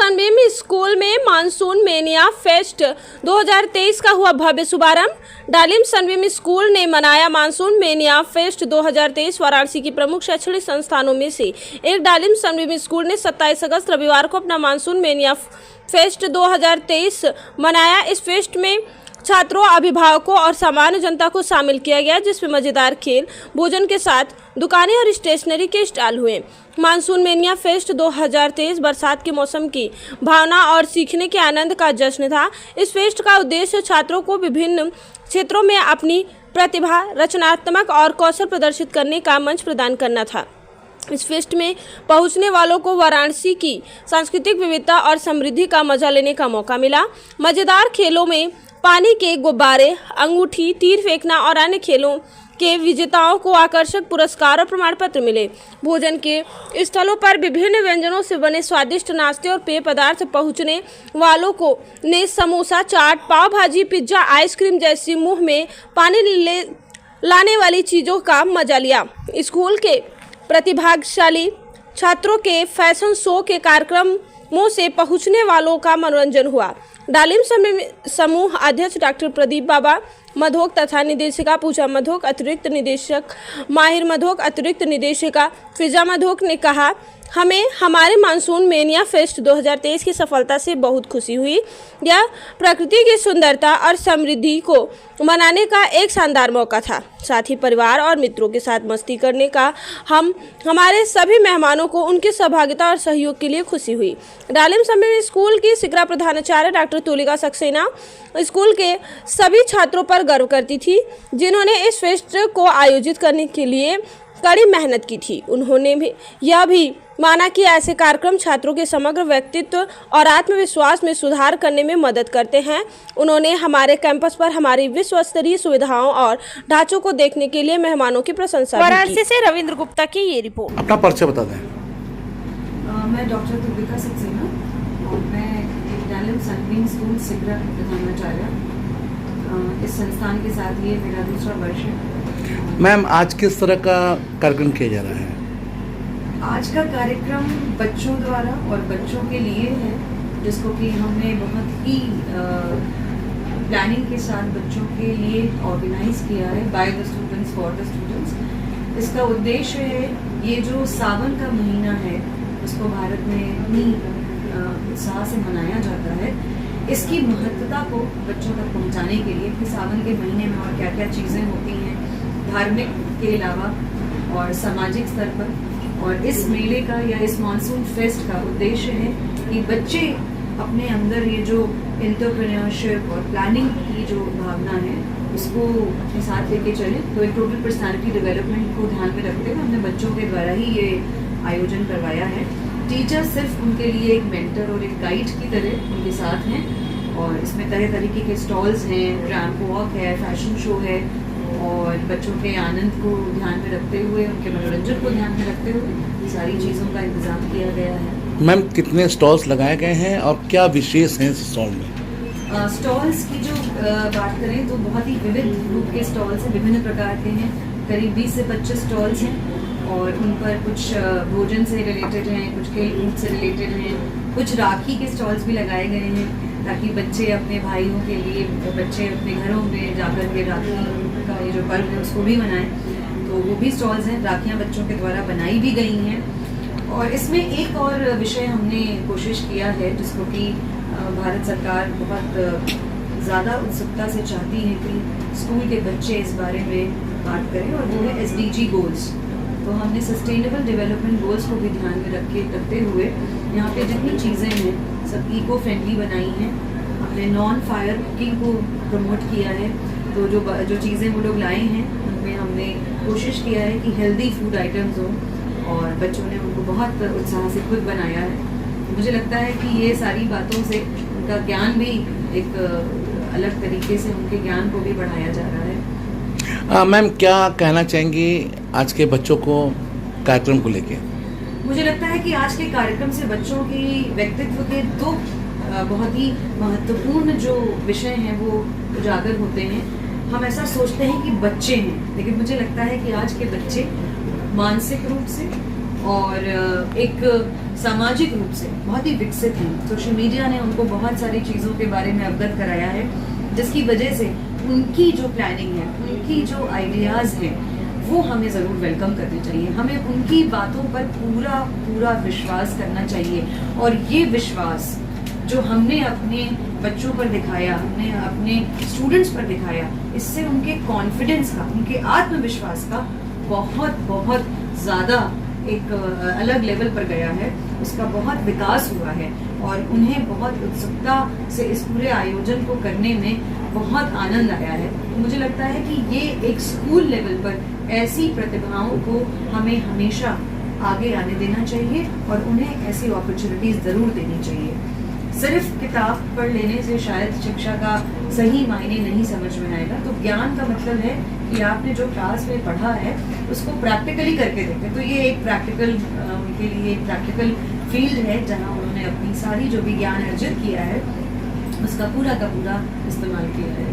Sunbeam school में monsoon mania fest 2023 का हुआ भव्य शुभारंभ। डालिम सनबीम स्कूल ने मनाया मानसून मेनिया फेस्ट 2023। वाराणसी की प्रमुख शैक्षणिक संस्थानों में से एक डालिम सनबीम स्कूल ने 27 अगस्त रविवार को अपना मानसून मेनिया फेस्ट 2023 मनाया। इस फेस्ट में छात्रों, अभिभावकों और सामान्य जनता को शामिल किया गया, जिसमें मजेदार खेल, भोजन के साथ दुकानें और स्टेशनरी के स्टॉल हुए। मानसून मेनिया फेस्ट 2023 बरसात के मौसम की भावना और सीखने के आनंद का जश्न था। इस फेस्ट का उद्देश्य छात्रों को विभिन्न क्षेत्रों में अपनी प्रतिभा, रचनात्मक और कौशल प्रदर्शित करने का मंच प्रदान करना था। इस फेस्ट में पहुंचने वालों को वाराणसी की सांस्कृतिक विविधता और समृद्धि का मजा लेने का मौका मिला। मजेदार खेलों में पानी के गुब्बारे, अंगूठी, तीर फेंकना और अन्य खेलों के विजेताओं को आकर्षक पुरस्कार और प्रमाण पत्र मिले। भोजन के स्थलों पर विभिन्न व्यंजनों से बने स्वादिष्ट नाश्ते और पेय पदार्थ पहुंचने वालों को ने समोसा, चाट, पाव भाजी, पिज्जा, आइसक्रीम जैसी मुंह में पानी लाने वाली चीज़ों का मजा लिया। स्कूल के प्रतिभाशाली छात्रों के फैशन शो के कार्यक्रमों से पहुंचने वालों का मनोरंजन हुआ। डालिम समूह अध्यक्ष डॉक्टर प्रदीप बाबा मधोक तथा निदेशिका पूजा मधोक, अतिरिक्त निदेशक माहिर मधोक, अतिरिक्त निदेशिका फिजा मधोक ने कहा, हमें हमारे मानसून मेनिया फेस्ट 2023 की सफलता से बहुत खुशी हुई। यह प्रकृति की सुंदरता और समृद्धि को मनाने का एक शानदार मौका था। साथ ही परिवार और मित्रों के साथ मस्ती करने का हमारे सभी मेहमानों को उनकी सहभागिता और सहयोग के लिए खुशी हुई। डालिम सनबीम स्कूल की शिक्षा प्रधानाचार्य डॉक्टर तुलिका सक्सेना स्कूल के सभी छात्रों पर गर्व करती थी, जिन्होंने इस फेस्ट को आयोजित करने के लिए कड़ी मेहनत की थी। उन्होंने यह भी माना कि ऐसे कार्यक्रम छात्रों के समग्र व्यक्तित्व और आत्मविश्वास में सुधार करने में मदद करते हैं। उन्होंने हमारे कैंपस पर हमारी विश्व स्तरीय सुविधाओं और ढांचों को देखने के लिए मेहमानों की प्रशंसा की। वाराणसी से रविंद्र गुप्ता की ये रिपोर्ट। अपना परिचय बता दें। मैं डॉक्टर तुलिका सक्सेना और मैं डालिम सनबीम स्कूल शिक्षा प्रधानाचार्य। इस संस्थान के साथ ये मेरा दूसरा वर्ष है। मैम, आज किस तरह का कार्यक्रम किया जा रहा है? आज का कार्यक्रम बच्चों द्वारा और बच्चों के लिए है, जिसको कि हमने बहुत ही प्लानिंग के साथ बच्चों के लिए ऑर्गेनाइज किया है, by the students for the students. इसका उद्देश्य है, ये जो सावन का महीना है उसको भारत में इतनी उत्साह से मनाया जाता है, इसकी महत्वता को बच्चों तक पहुंचाने के लिए कि सावन के महीने में और क्या क्या चीज़ें होती हैं धार्मिक के अलावा और सामाजिक स्तर पर। और इस मेले का या इस मानसून फेस्ट का उद्देश्य है कि बच्चे अपने अंदर ये जो एंटरप्रेन्योरशिप और प्लानिंग की जो भावना है उसको अपने साथ लेके चलें। तो एक टोटल पर्सनालिटी डेवलपमेंट को ध्यान में रखते हुए हमने बच्चों के द्वारा ही ये आयोजन करवाया है। टीचर सिर्फ उनके लिए एक मेंटर और एक गाइड की तरह उनके साथ हैं। और इसमें तरह तरीके के स्टॉल्स हैं, रैंप वॉक है, फैशन शो है और बच्चों के आनंद को ध्यान में रखते हुए, उनके मनोरंजन को ध्यान में रखते हुए सारी चीज़ों का इंतजाम किया गया है। मैम, कितने स्टॉल्स लगाए गए हैं और क्या विशेष हैं इस स्टॉल में? स्टॉल्स की जो बात करें तो बहुत ही विविध रूप के स्टॉल्स हैं, विभिन्न प्रकार के हैं। करीब 20 से 25 स्टॉल्स हैं और उन पर कुछ भोजन से रिलेटेड हैं, कुछ खेल कूद से रिलेटेड हैं, कुछ राखी के स्टॉल्स भी लगाए गए हैं ताकि बच्चे अपने भाइयों के लिए, बच्चे अपने घरों में जाकर के राखी का ये जो पर्व है उसको भी मनाएं। तो वो भी स्टॉल्स हैं, राखियाँ बच्चों के द्वारा बनाई भी गई हैं। और इसमें एक और विषय हमने कोशिश किया है जिसको कि भारत सरकार बहुत ज़्यादा उत्सुकता से चाहती है कि स्कूल के बच्चे इस बारे में बात करें, और वो है SDG गोल्स। तो हमने सस्टेनेबल डेवलपमेंट गोल्स को भी ध्यान में रखते हुए यहाँ पे जितनी चीज़ें हैं सब इको फ्रेंडली बनाई हैं। हमने नॉन फायर कुकिंग को प्रमोट किया है। तो जो चीज़ें वो लोग लाए हैं उनमें हमने कोशिश किया है कि हेल्दी फूड आइटम्स हों और बच्चों ने उनको बहुत उत्साह से खुद बनाया है। मुझे लगता है कि ये सारी बातों से उनका ज्ञान भी एक अलग तरीके से उनके ज्ञान को भी बढ़ाया जा रहा है। मैम, क्या कहना चाहेंगी आज के बच्चों को कार्यक्रम को लेके? मुझे लगता है कि आज के कार्यक्रम से बच्चों की व्यक्तित्व के दो बहुत ही महत्वपूर्ण जो विषय हैं वो उजागर होते हैं। हम ऐसा सोचते हैं कि बच्चे हैं, लेकिन मुझे लगता है कि आज के बच्चे मानसिक रूप से, और एक सामाजिक रूप से बहुत ही विकसित हैं। सोशल मीडिया ने उनको बहुत सारी चीज़ों के बारे में अवगत कराया है, जिसकी वजह से उनकी जो प्लानिंग है, उनकी जो आइडियाज़ हैं, वो हमें ज़रूर वेलकम करने चाहिए। हमें उनकी बातों पर पूरा पूरा विश्वास करना चाहिए। और ये विश्वास जो हमने अपने बच्चों पर दिखाया, हमने अपने स्टूडेंट्स पर दिखाया, इससे उनके कॉन्फिडेंस का, उनके आत्मविश्वास का बहुत बहुत ज़्यादा एक अलग लेवल पर गया है, उसका बहुत विकास हुआ है और उन्हें बहुत उत्सुकता से इस पूरे आयोजन को करने में बहुत आनंद आया है। मुझे लगता है कि ये एक स्कूल लेवल पर ऐसी प्रतिभाओं को हमें हमेशा आगे आने देना चाहिए और उन्हें ऐसी अपॉर्चुनिटीज़ ज़रूर देनी चाहिए। सिर्फ किताब पढ़ लेने से शायद शिक्षा का सही मायने नहीं समझ में आएगा। तो ज्ञान का मतलब है कि आपने जो क्लास में पढ़ा है उसको प्रैक्टिकली करके देखें। तो ये एक प्रैक्टिकल उनके लिए एक प्रैक्टिकल फील्ड है जहाँ उन्होंने अपनी सारी जो भी ज्ञान अर्जित किया है उसका पूरा का पूरा इस्तेमाल किया है।